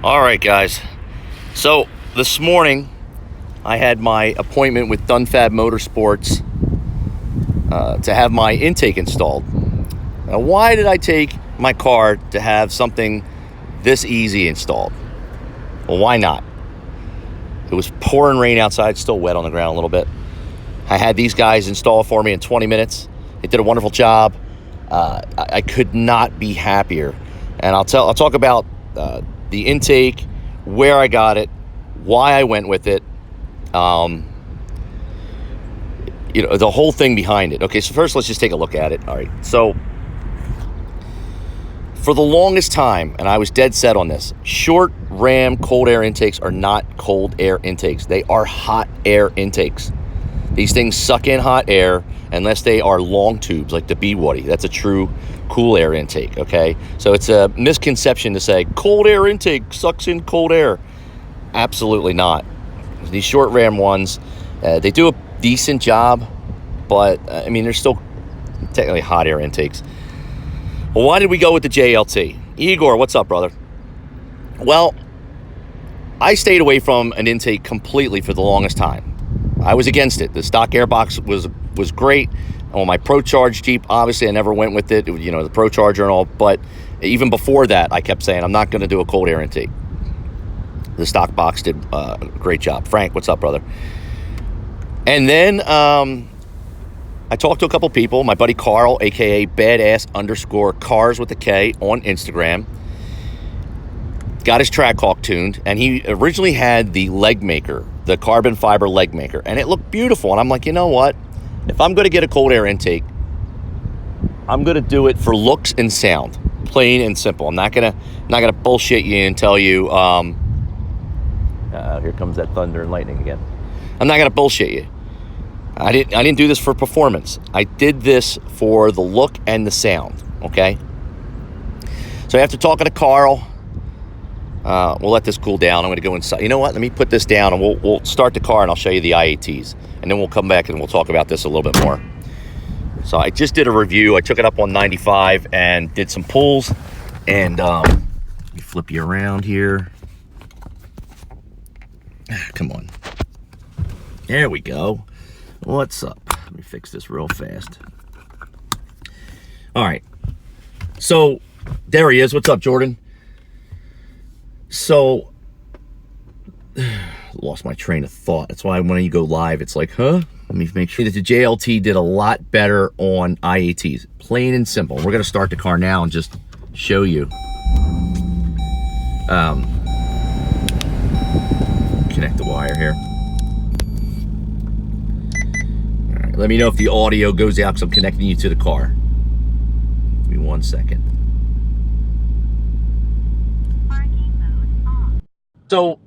All right, guys. So this morning, I had my appointment with Dunfab Motorsports to have my intake installed. Now, why did I take my car to have something this easy installed? Well, why not? It was pouring rain outside, still wet on the ground a little bit. I had these guys install it for me in 20 minutes. They did a wonderful job. I could not be happier. And I'll talk about the intake, where I got it, why I went with it, the whole thing behind it. Okay, so first let's just take a look at it. All right, so for the longest time, and I was dead set on this, short ram cold air intakes are not cold air intakes. They are hot air intakes. These things suck in hot air unless they are long tubes like the B-Waddy. That's a true cool air intake, okay? So it's a misconception to say cold air intake sucks in cold air. Absolutely not. These short ram ones, they do a decent job, but I mean, they're still technically hot air intakes. Well, why did we go with the JLT? Igor, what's up, brother? Well, I stayed away from an intake completely for the longest time. I was against it. The stock airbox was great. On my Pro Charge Jeep, obviously, I never went with it. You know, the Pro Charger and all. But even before that, I kept saying, I'm not going to do a cold air intake. The stock box did a great job. Frank, what's up, brother? And then I talked to a couple people. My buddy Carl, a.k.a. badass_cars with a K on Instagram. Got his Trackhawk tuned, and he originally had the leg maker, the carbon fiber leg maker, and it looked beautiful. And I'm like, you know what? If I'm going to get a cold air intake, I'm going to do it for looks and sound, plain and simple. I'm not gonna bullshit you and tell you, here comes that thunder and lightning again. I'm not going to bullshit you. I didn't do this for performance. I did this for the look and the sound, okay? So after talking to Carl, we'll let this cool down. I'm going to go inside. You know what? Let me put this down, and we'll start the car, and I'll show you the IATs. And then we'll come back, and we'll talk about this a little bit more. So I just did a review. I took it up on 95 and did some pulls. And let me flip you around here. Come on. There we go. What's up? Let me fix this real fast. All right. So there he is. What's up, Jordan? So, lost my train of thought. That's why when you go live, it's like, huh? Let me make sure that the JLT did a lot better on IATs. Plain and simple. We're going to start the car now and just show you. Connect the wire here. All right, let me know if the audio goes out because I'm connecting you to the car. Give me 1 second. So,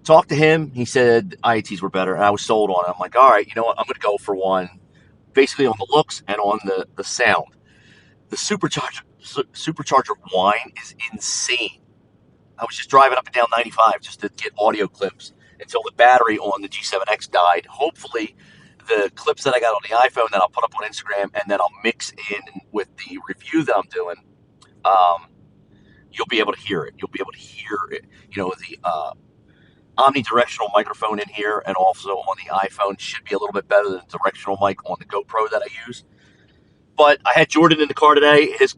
talked to him. He said IATs were better, and I was sold on it. I'm like, all right, you know what? I'm going to go for one, basically on the looks and on the sound. The supercharger whine is insane. I was just driving up and down 95 just to get audio clips until the battery on the G7X died. Hopefully, the clips that I got on the iPhone that I'll put up on Instagram and then I'll mix in with the review that I'm doing, you'll be able to hear it. You'll be able to hear it. You know, the omnidirectional microphone in here and also on the iPhone should be a little bit better than the directional mic on the GoPro that I use. But I had Jordan in the car today. His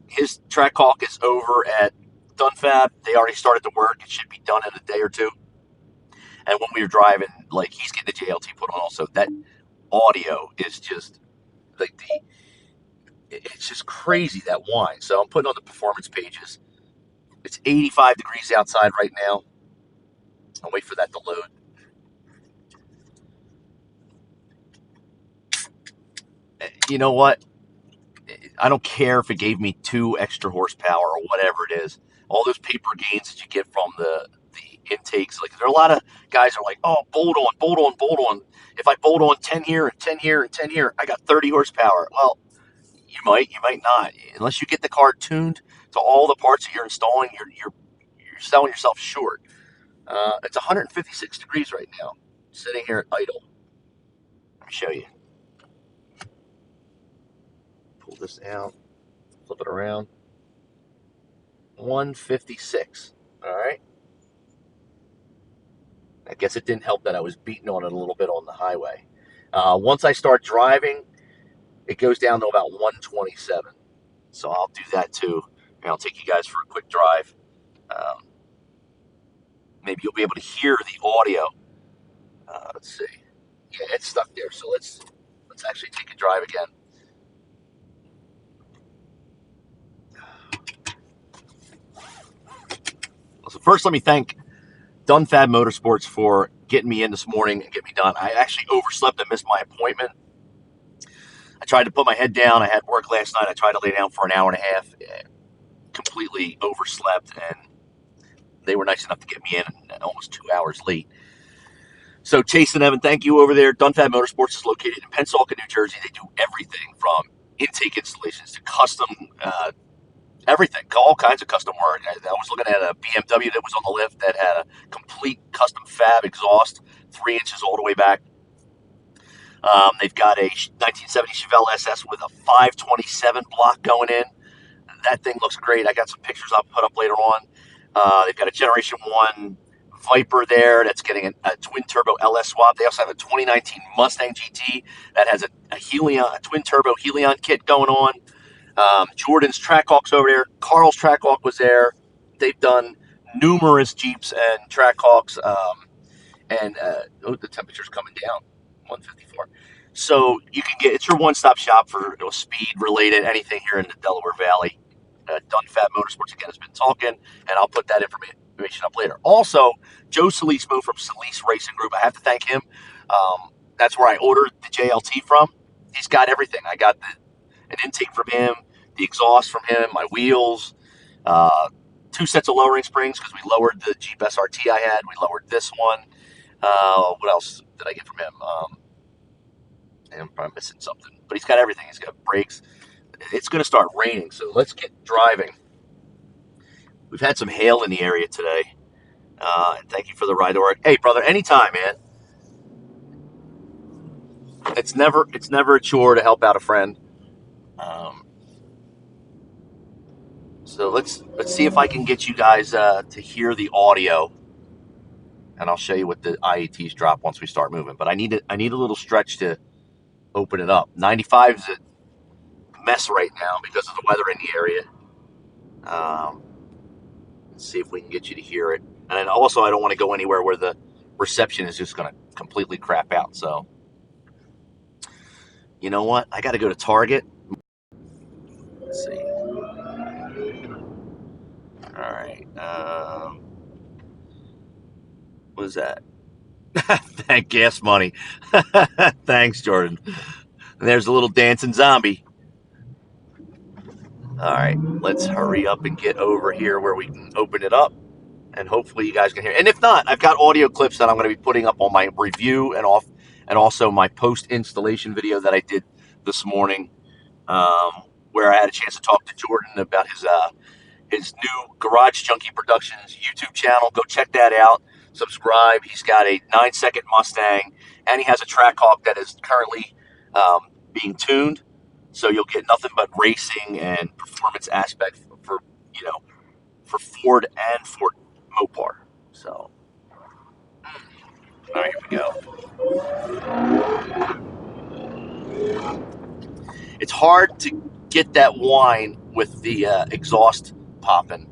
Trackhawk is over at Dunfab. They already started the work. It should be done in a day or two. And when we were driving, like, he's getting the JLT put on also. That audio is just like it's just crazy, that whine. So I'm putting on the performance pages. It's 85 degrees outside right now. I'll wait for that to load. You know what? I don't care if it gave me 2 extra horsepower or whatever it is. All those paper gains that you get from the intakes, like there are a lot of guys are like, oh, bolt on, bolt on, bolt on. If I bolt on 10 here and 10 here and 10 here, I got 30 horsepower. Well, you might not. Unless you get the car tuned to all the parts that you're installing, you're selling yourself short. It's 156 degrees right now, sitting here at idle. Let me show you. Pull this out, flip it around. 156. All right. I guess it didn't help that I was beating on it a little bit on the highway. Once I start driving, it goes down to about 127. So I'll do that too, and I'll take you guys for a quick drive. Um, Maybe you'll be able to hear the audio. Let's see. Yeah, it's stuck there. So let's actually take a drive again. So first, let me thank Dunfab Motorsports for getting me in this morning and getting me done. I actually overslept and missed my appointment. I tried to put my head down. I had work last night. I tried to lay down for an hour and a half. Completely overslept, and they were nice enough to get me in almost 2 hours late. So Chase and Evan, thank you over there. Dunfab Motorsports is located in Pensacola, New Jersey. They do everything from intake installations to custom everything, all kinds of custom work. I was looking at a BMW that was on the lift that had a complete custom fab exhaust, 3 inches all the way back. They've got a 1970 Chevelle SS with a 527 block going in. That thing looks great. I got some pictures I'll put up later on. They've got a Generation 1 Viper there that's getting a twin turbo LS swap. They also have a 2019 Mustang GT that has a twin turbo Helion kit going on. Jordan's Trackhawk's over there. Carl's Trackhawk was there. They've done numerous Jeeps and Trackhawks. The temperature's coming down, 154. So you can it's your one-stop shop for speed related anything here in the Delaware Valley. Dunfab Motorsports again has been talking, and I'll put that information up later. Also, Joe Solismo from Solis Racing Group. I have to thank him. That's where I ordered the JLT from. He's got everything. I got an intake from him, the exhaust from him, my wheels, 2 sets of lowering springs because we lowered the Jeep SRT I had. We lowered this one. What else did I get from him? I'm probably missing something, but he's got everything. He's got brakes. It's going to start raining, so let's get driving. We've had some hail in the area today, and thank you for the ride, Oric. Hey, brother, anytime, man. It's never a chore to help out a friend. So let's see if I can get you guys to hear the audio, and I'll show you what the IATs drop once we start moving. But I need a little stretch to open it up. 95 is a mess right now because of the weather in the area. Let's see if we can get you to hear it. And also, I don't want to go anywhere where the reception is just going to completely crap out. So, you know what? I got to go to Target. Let's see. All right. What is that? Thank gas money. Thanks, Jordan. And there's a little dancing zombie. All right, let's hurry up and get over here where we can open it up, and hopefully you guys can hear. And if not, I've got audio clips that I'm going to be putting up on my review and also my post installation video that I did this morning, where I had a chance to talk to Jordan about his new Garage Junkie Productions YouTube channel. Go check that out. Subscribe. He's got a 9-second Mustang, and he has a Trackhawk that is currently being tuned. So you'll get nothing but racing and performance aspect for Ford and for Mopar. So, all right, here we go. It's hard to get that whine with the exhaust popping.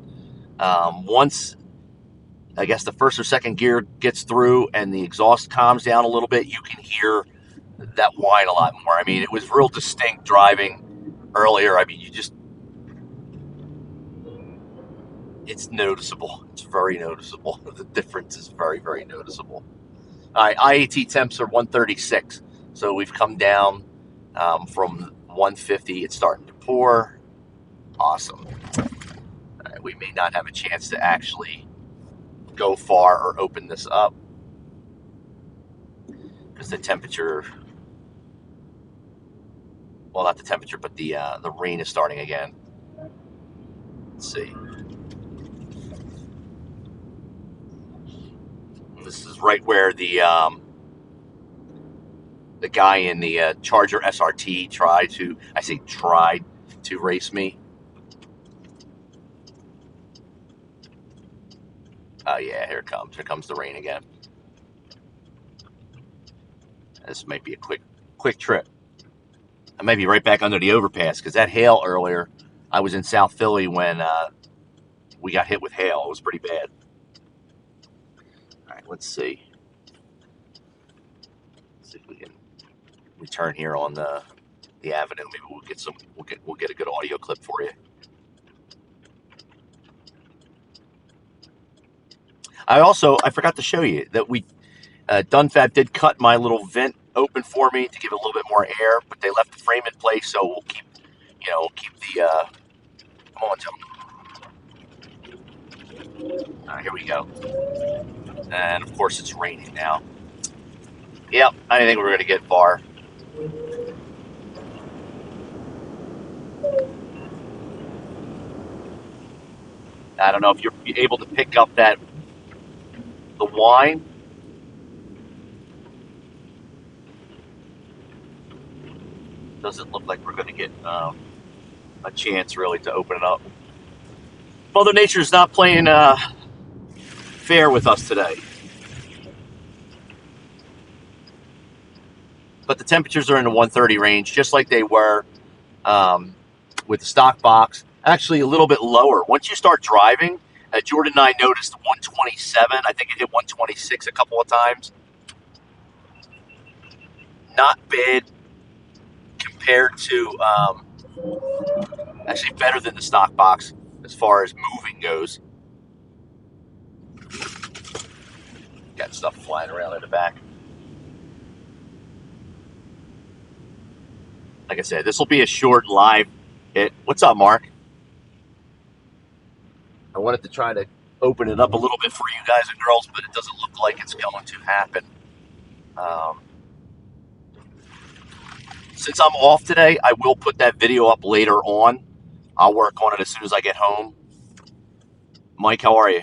Once, I guess, the first or second gear gets through and the exhaust calms down a little bit, you can hear that whine a lot more. I mean, it was real distinct driving earlier. I mean, it's noticeable. It's very noticeable. The difference is very, very noticeable. All right, IAT temps are 136. So we've come down from 150. It's starting to pour. Awesome. All right, we may not have a chance to actually go far or open this up because the temperature, well, not the temperature, but the rain is starting again. Let's see. This is right where the guy in the Charger SRT tried to race me. Oh yeah, here it comes. Here comes the rain again. This might be a quick trip. I might be right back under the overpass because that hail earlier. I was in South Philly when we got hit with hail. It was pretty bad. All right, let's see. Let's see if we can return here on the avenue. Maybe we'll get some. We'll get a good audio clip for you. I forgot to show you that we Dunfab did cut my little vent open for me to give it a little bit more air, but they left the frame in place, so we'll keep the. Come on, gentlemen. All right, here we go. And of course, it's raining now. Yep, I didn't think we were going to get far. I don't know if you're able to pick up the wine. Doesn't look like we're going to get a chance really to open it up. Mother Nature's not playing fair with us today. But the temperatures are in the 130 range, just like they were with the stock box. Actually, a little bit lower. Once you start driving, Jordan and I noticed 127. I think it hit 126 a couple of times. Not bad compared to, actually better than the stock box as far as moving goes. Got stuff flying around in the back. Like I said, this will be a short live hit. What's up, Mark? I wanted to try to open it up a little bit for you guys and girls, but it doesn't look like it's going to happen. Since I'm off today, I will put that video up later on. I'll work on it as soon as I get home. Mike, how are you?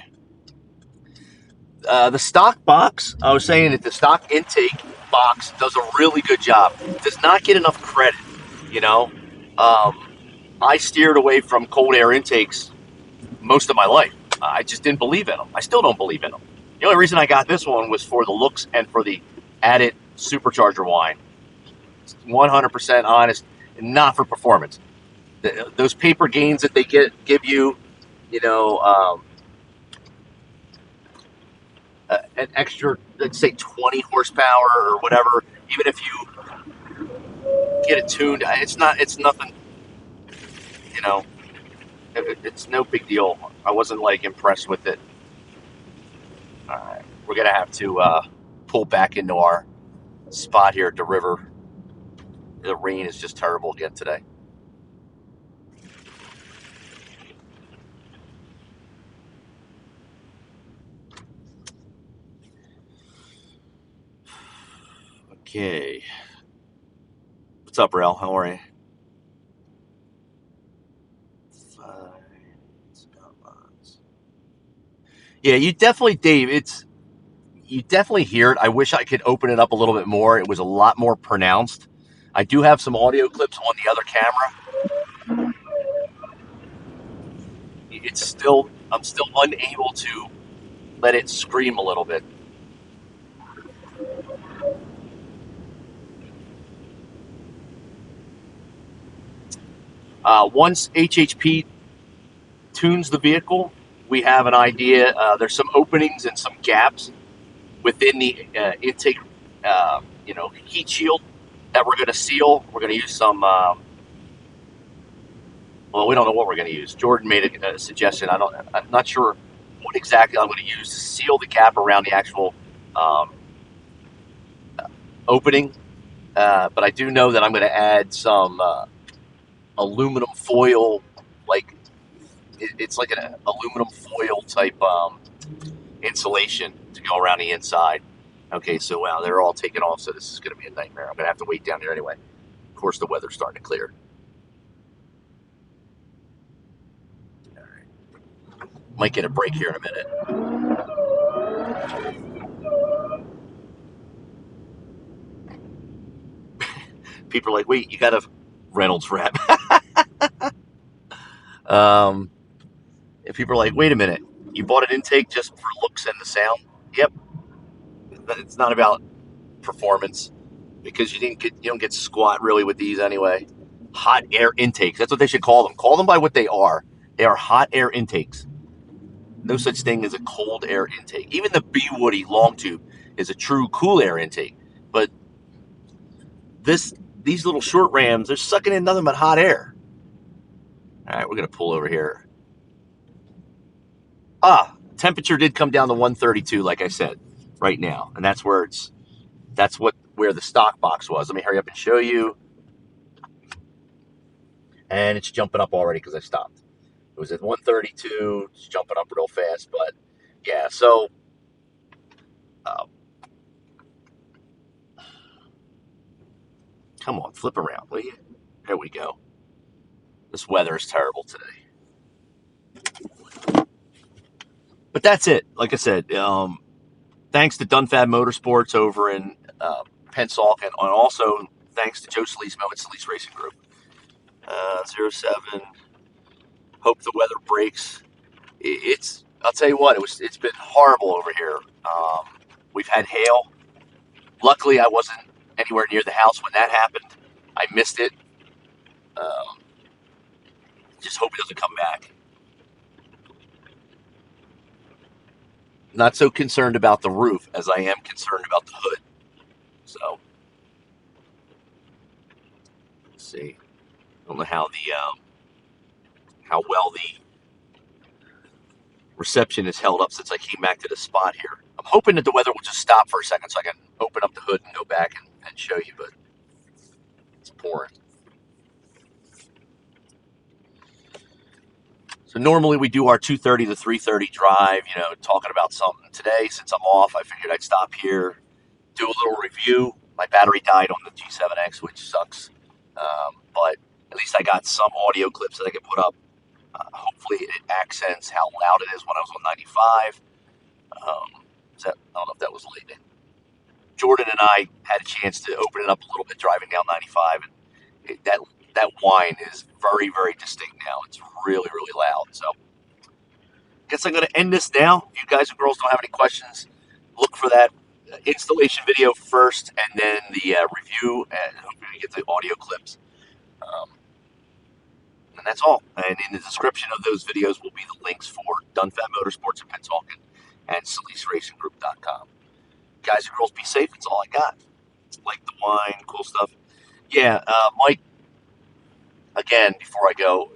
The stock box, I was saying that the stock intake box does a really good job. Does not get enough credit, you know. I steered away from cold air intakes most of my life. I just didn't believe in them. I still don't believe in them. The only reason I got this one was for the looks and for the added supercharger wine. 100% honest, and not for performance. Those paper gains that they give you, an extra, let's say 20 horsepower or whatever, even if you get it tuned, it's nothing, it's no big deal. I wasn't like impressed with it. All right, we're gonna have to pull back into our spot here at the river. The rain is just terrible again today. Okay. What's up, Rel? How are you? Yeah, you definitely, Dave, you definitely hear it. I wish I could open it up a little bit more. It was a lot more pronounced. I do have some audio clips on the other camera. I'm still unable to let it scream a little bit. Once HHP tunes the vehicle, we have an idea. There's some openings and some gaps within the intake, heat shield that we're going to seal. We're going to use some. We don't know what we're going to use. Jordan made a suggestion. I'm not sure what exactly I'm going to use to seal the gap around the actual opening. But I do know that I'm going to add some aluminum foil, like it's like an aluminum foil type insulation to go around the inside. Okay, so wow, they're all taken off, so this is going to be a nightmare. I'm going to have to wait down here anyway. Of course, the weather's starting to clear. All right. Might get a break here in a minute. People are like, wait, you got a Reynolds wrap. If people are like, wait a minute, You bought an intake just for looks and the sound. Yep, it's not about performance because you don't get squat really with these anyway. Hot air intakes. That's what they should call them. Call them by what they are. They are hot air intakes. No such thing as a cold air intake. Even the B Woody long tube is a true cool air intake. But these little short rams, they're sucking in nothing but hot air. All right, we're gonna pull over here. Temperature did come down to 132, like I said, right now, and that's where where the stock box was. Let me hurry up and show you. And it's jumping up already because I stopped. It was at 132. It's jumping up real fast, but yeah. So, uh, come on, flip around, will you? There we go. This weather is terrible today, but that's it. Like I said, thanks to Dunfab Motorsports over in Pensacola, and also thanks to Joe Solismo at Solis Racing Group. 07. Hope the weather breaks. It's. I'll tell you what. It's been horrible over here. We've had hail. Luckily, I wasn't anywhere near the house when that happened. I missed it. Um, just hope it doesn't come back. Not so concerned about the roof as I am concerned about the hood. So, let's see. I don't know how well the reception is held up since I came back to the spot here. I'm hoping that the weather will just stop for a second so I can open up the hood and go back and show you, but it's pouring. So normally we do our 2:30 to 3:30 drive, talking about something. Today, since I'm off, I figured I'd stop here, do a little review. My battery died on the G7X, which sucks, but at least I got some audio clips that I can put up. Hopefully, it accents how loud it is when I was on 95. I don't know if that was late. Jordan and I had a chance to open it up a little bit driving down 95, and that whine is very, very distinct now. It's really, really loud. So, guess I'm going to end this now. If you guys and girls don't have any questions, look for that installation video first, and then the review, and hopefully we get the audio clips. And that's all. And in the description of those videos will be the links for Dunfab Motorsports in Pensacola and SolisRacingGroup.com. Guys and girls, be safe. That's all I got. Like the wine, cool stuff. Yeah, Mike, again, before I go,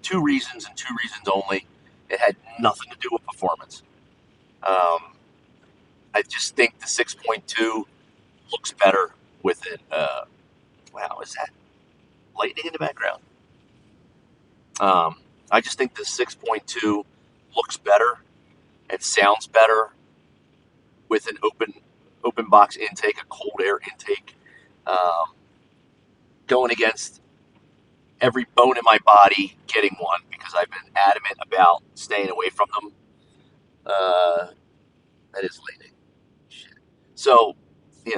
two reasons and two reasons only. It had nothing to do with performance. I just think the 6.2 looks better with it. Wow, is that lightning in the background? I just think the 6.2 looks better and sounds better with an open box intake, a cold air intake, going against every bone in my body getting one because I've been adamant about staying away from them. That is lightning. Shit. So, it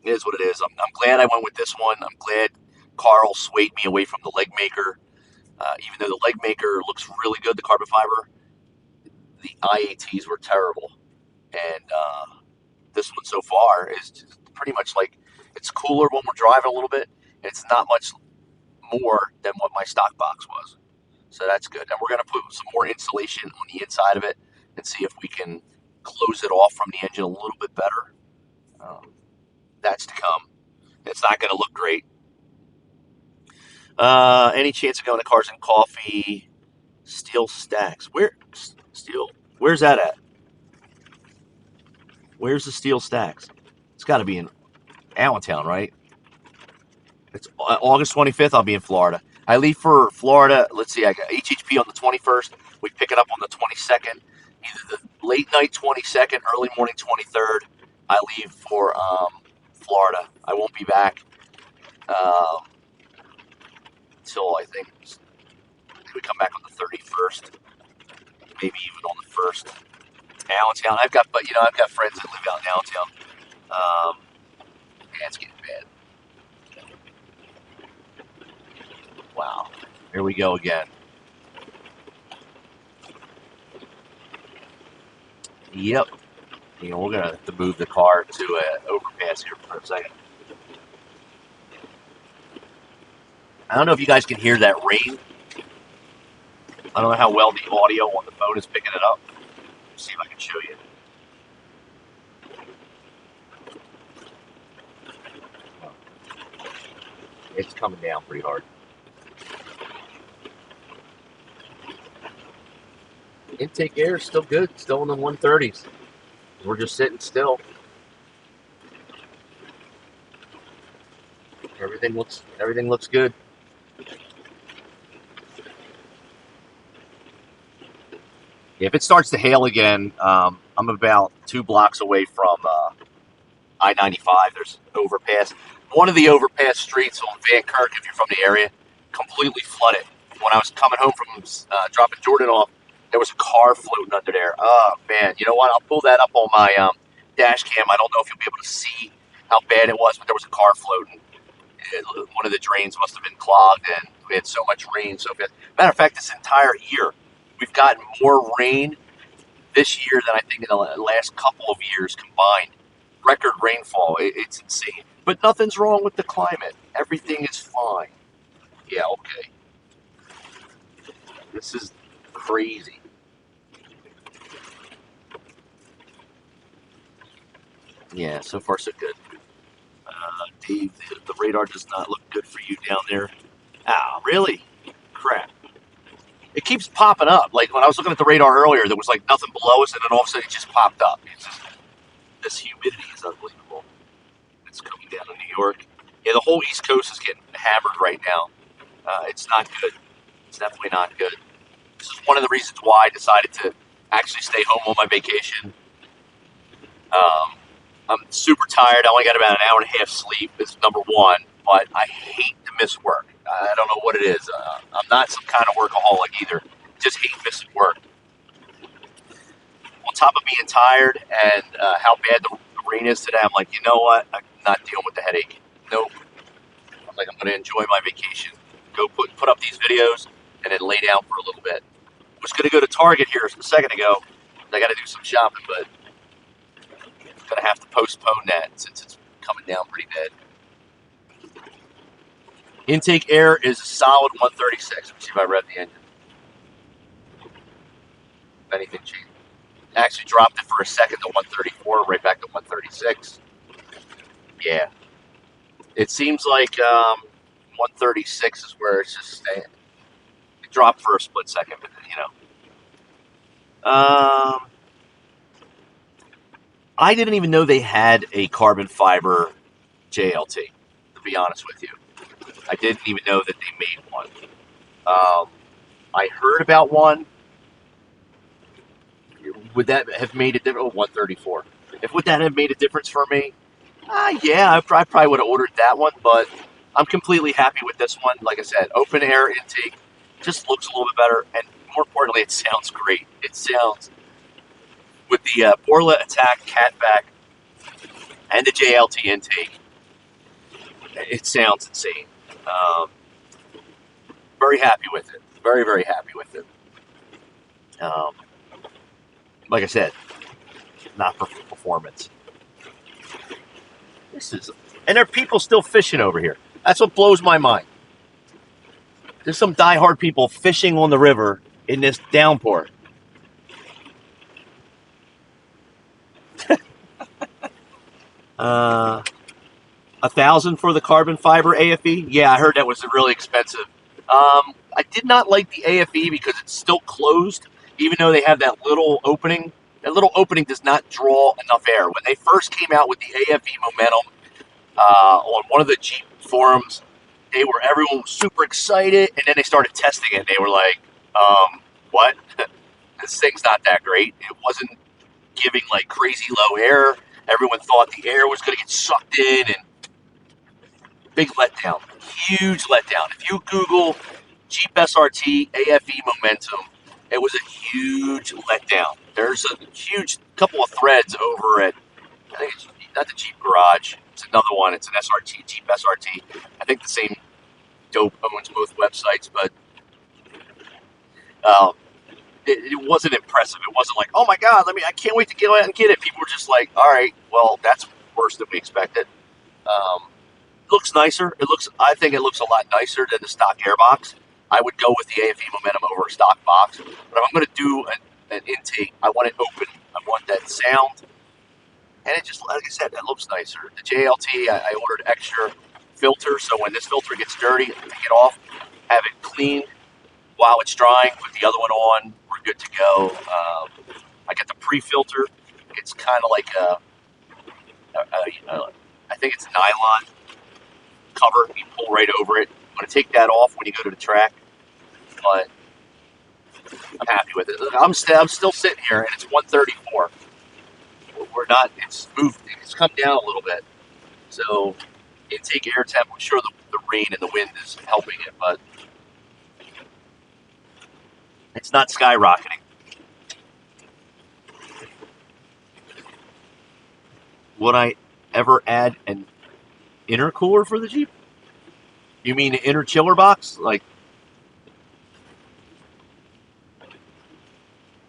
is what it is. I'm glad I went with this one. I'm glad Carl swayed me away from the leg maker. Even though the leg maker looks really good, the carbon fiber, the IATs were terrible. And this one so far is just pretty much like it's cooler when we're driving a little bit. It's not much more than what my stock box was. So that's good. And we're going to put some more insulation on the inside of it and see if we can close it off from the engine a little bit better. That's to come. It's not going to look great. Any chance of going to Cars and Coffee? Steel stacks. Where's that at? Where's the steel stacks? It's got to be in Allentown, right? It's August 25th. I'll be in Florida. I leave for Florida. Let's see. I got HHP on the 21st. We pick it up on the 22nd. Either the late night 22nd, early morning 23rd. I leave for Florida. I won't be back until I think we come back on the 31st, maybe even on the 1st. Allentown. I've got friends that live out in Allentown. Yeah, it's getting bad. Wow. Here we go again. Yep. You know, we're gonna have to move the car to an overpass here for a second. I don't know if you guys can hear that rain. I don't know how well the audio on the phone is picking it up. Let's see if I can show you. It's coming down pretty hard. Intake air is still good, still in the 130s. We're just sitting still. Everything looks good. If it starts to hail again, I'm about 2 blocks away from I-95. There's an overpass. One of the overpass streets on Van Kirk, if you're from the area, completely flooded. When I was coming home from dropping Jordan off, there was a car floating under there. Oh, man. You know what? I'll pull that up on my dash cam. I don't know if you'll be able to see how bad it was, but there was a car floating. One of the drains must have been clogged, and we had so much rain. So fast. Matter of fact, this entire year, we've gotten more rain this year than I think in the last couple of years combined. Record rainfall. It's insane. But nothing's wrong with the climate. Everything is fine. Yeah, okay. This is crazy. Yeah, so far so good. Dave, the radar does not look good for you down there. Ah, really? Crap. It keeps popping up. Like when I was looking at the radar earlier, there was like nothing below us, and then all of a sudden it just popped up. It's just, this humidity is unbelievable. It's coming down to New York. Yeah, the whole East Coast is getting hammered right now. It's not good. It's definitely not good. This is one of the reasons why I decided to actually stay home on my vacation. Um, I'm super tired. I only got about an hour and a half sleep. Is number one, but I hate to miss work. I don't know what it is. I'm not some kind of workaholic either. Just hate missing work. On top of being tired and how bad the rain is today, I'm like, you know what? I'm not dealing with the headache. Nope. I'm like, I'm going to enjoy my vacation. Go put up these videos and then lay down for a little bit. I was going to go to Target here a second ago. I got to do some shopping, but I'm going to have to postpone that since it's coming down pretty bad. Intake air is a solid 136. Let me see if I read the engine. If anything changed. Actually dropped it for a second to 134, right back to 136. Yeah. It seems like 136 is where it's just staying. It dropped for a split second, but you know. I didn't even know they had a carbon fiber JLT, to be honest with you. I didn't even know that they made one. I heard about one. Would that have made a difference? Oh, 134. Would that have made a difference for me? Yeah, I probably would have ordered that one, but I'm completely happy with this one. Like I said, open air intake just looks a little bit better, and more importantly, it sounds great. It sounds, with the Borla Attack Catback and the JLT intake, it sounds insane. Very happy with it. Very, very happy with it. Like I said, not for performance. And there are people still fishing over here. That's what blows my mind. There's some diehard people fishing on the river in this downpour. $1,000 for the carbon fiber AFE. Yeah, I heard that was really expensive. I did not like the AFE because it's still closed, even though they have that little opening. That little opening does not draw enough air. When they first came out with the AFE Momentum on one of the Jeep forums, everyone was super excited, and then they started testing it. And they were like, "What? This thing's not that great. It wasn't giving like crazy low air. Everyone thought the air was going to get sucked in, and big letdown, huge letdown. If you Google Jeep SRT AFE Momentum, it was a huge letdown. There's a huge couple of threads over at, I think it's not the Jeep Garage. It's another one. It's an SRT, Jeep SRT. I think the same dope owns both websites, but it wasn't impressive. It wasn't like, oh my God, I can't wait to get out and get it. People were just like, all right, well, that's worse than we expected. Um, looks nicer. I think it looks a lot nicer than the stock airbox. I would go with the AFE Momentum over a stock box. But if I'm going to do an intake, I want it open. I want that sound. And it just, like I said, it looks nicer. The JLT, I ordered extra filter, so when this filter gets dirty, take it off, have it cleaned while it's drying, put the other one on, we're good to go. I got the pre-filter. It's kind of like I think it's nylon cover. You pull right over it. I'm going to take that off when you go to the track, but I'm happy with it. I'm still sitting here, and it's 134. We're not. It's moved. It's come down a little bit. So intake air temp. I'm sure the rain and the wind is helping it, but it's not skyrocketing. Would I ever add an intercooler for the Jeep? You mean an inner chiller box? Like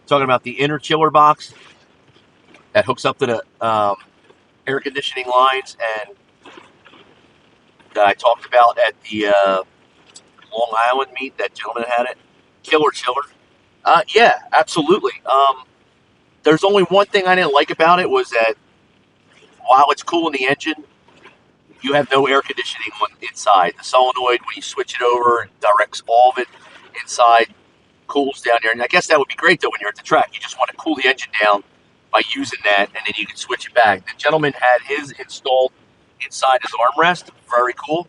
talking about the inner chiller box that hooks up to the air conditioning lines and that I talked about at the Long Island meet. That gentleman had it. Killer chiller. Yeah, absolutely. There's only one thing I didn't like about it was that while it's cooling the engine, you have no air conditioning on inside. The solenoid, when you switch it over, directs all of it inside, cools down there. And I guess that would be great, though, when you're at the track. You just want to cool the engine down by using that, and then you can switch it back. The gentleman had his installed inside his armrest. Very cool.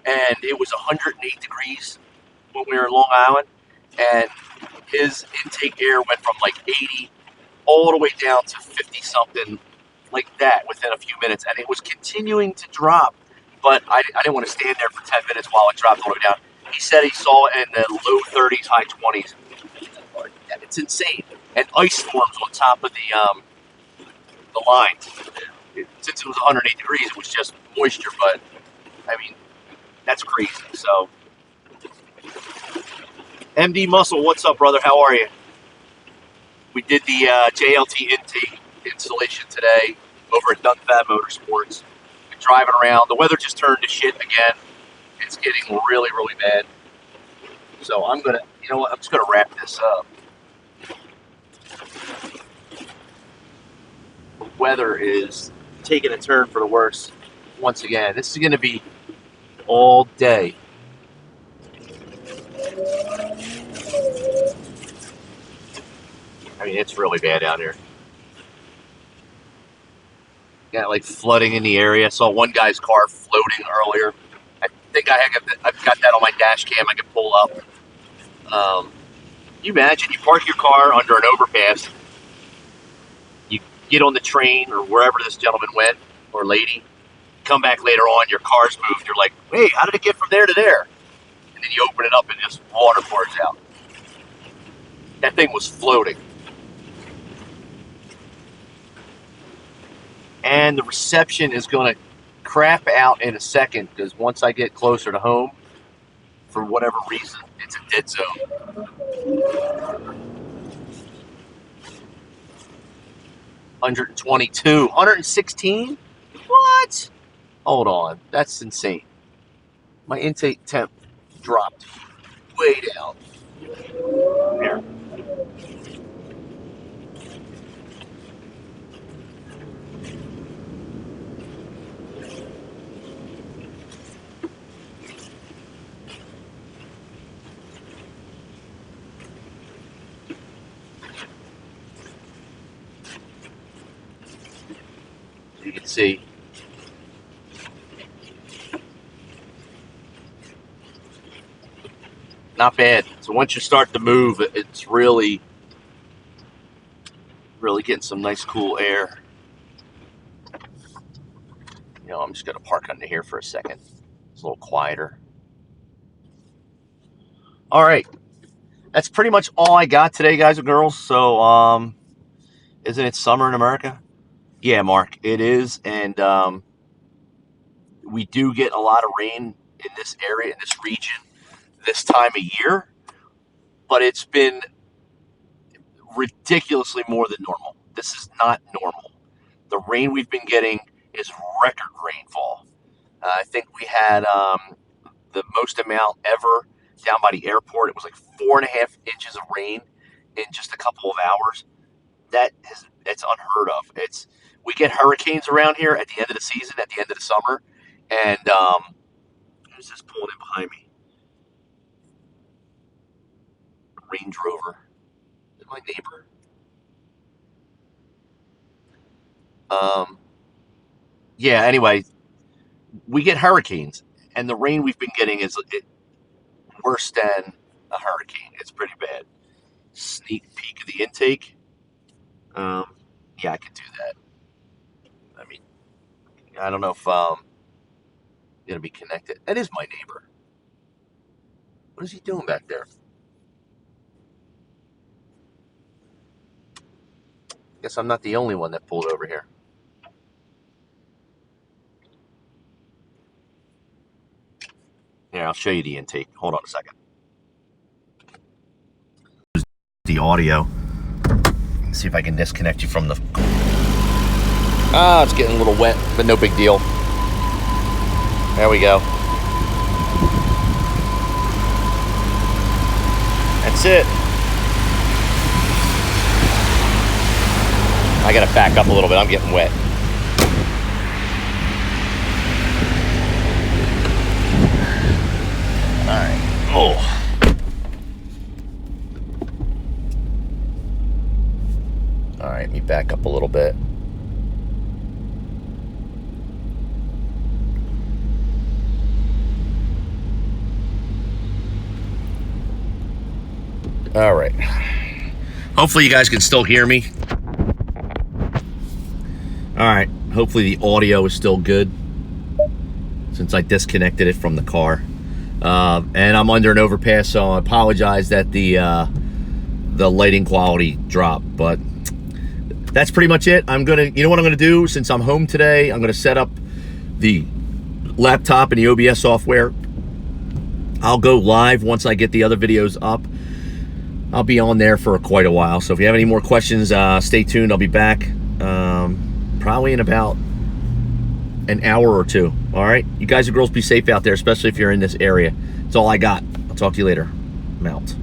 And it was 108 degrees when we were in Long Island. And his intake air went from like 80 all the way down to 50-something, like that, within a few minutes. And it was continuing to drop. But I didn't want to stand there for 10 minutes while it dropped all the way down. He said he saw it in the low 30s, high 20s. It's insane. And ice storms on top of the lines. Since it was 108 degrees, it was just moisture. But, I mean, that's crazy. So, MD Muscle, what's up, brother? How are you? We did the JLT Intake installation today over at Dunfab Motorsports. Been driving around. The weather just turned to shit again. It's getting really, really bad. So I'm gonna, you know what? I'm just gonna wrap this up. The weather is taking a turn for the worse once again. This is gonna be all day. I mean, it's really bad out here. Got like flooding in the area. I saw one guy's car floating earlier. I think I've got that on my dash cam. I can pull up. You imagine you park your car under an overpass. You get on the train or wherever this gentleman went or lady. Come back later on, your car's moved. You're like, hey, how did it get from there to there? And then you open it up and just water pours out. That thing was floating. And the reception is going to crap out in a second because once I get closer to home, for whatever reason, it's a dead zone. 122, 116? What? Hold on, that's insane. My intake temp dropped way down. Here. You can see. Not bad. So once you start to move, it's really getting some nice cool air. You know, I'm just going to park under here for a second. It's a little quieter. All right. That's pretty much all I got today, guys and girls. So, isn't it summer in America? Yeah, Mark, it is. And we do get a lot of rain in this area, in this region, this time of year. But it's been ridiculously more than normal. This is not normal. The rain we've been getting is record rainfall. I think we had the most amount ever down by the airport. It was like 4.5 inches of rain in just a couple of hours. It's unheard of. We get hurricanes around here at the end of the season, at the end of the summer, and who's this pulling in behind me? Range Rover. Is it my neighbor? Um, yeah. Anyway, we get hurricanes, and the rain we've been getting is worse than a hurricane. It's pretty bad. Sneak peek of the intake. Yeah, I could do that. I mean, I don't know if gonna be connected. That is my neighbor. What is he doing back there? Guess I'm not the only one that pulled over here. Here, I'll show you the intake. Hold on a second. The audio. See if I can disconnect you from the. It's getting a little wet, but no big deal. There we go. That's it. I gotta back up a little bit. I'm getting wet. All right. Oh. All right, let me back up a little bit. All right. Hopefully you guys can still hear me. All right. Hopefully the audio is still good since I disconnected it from the car. And I'm under an overpass, so I apologize that the lighting quality dropped. But that's pretty much it. You know what I'm gonna do? Since I'm home today, I'm gonna set up the laptop and the OBS software. I'll go live once I get the other videos up. I'll be on there for quite a while. So if you have any more questions, stay tuned. I'll be back probably in about an hour or two. All right. You guys and girls be safe out there, especially if you're in this area. That's all I got. I'll talk to you later. I'm out.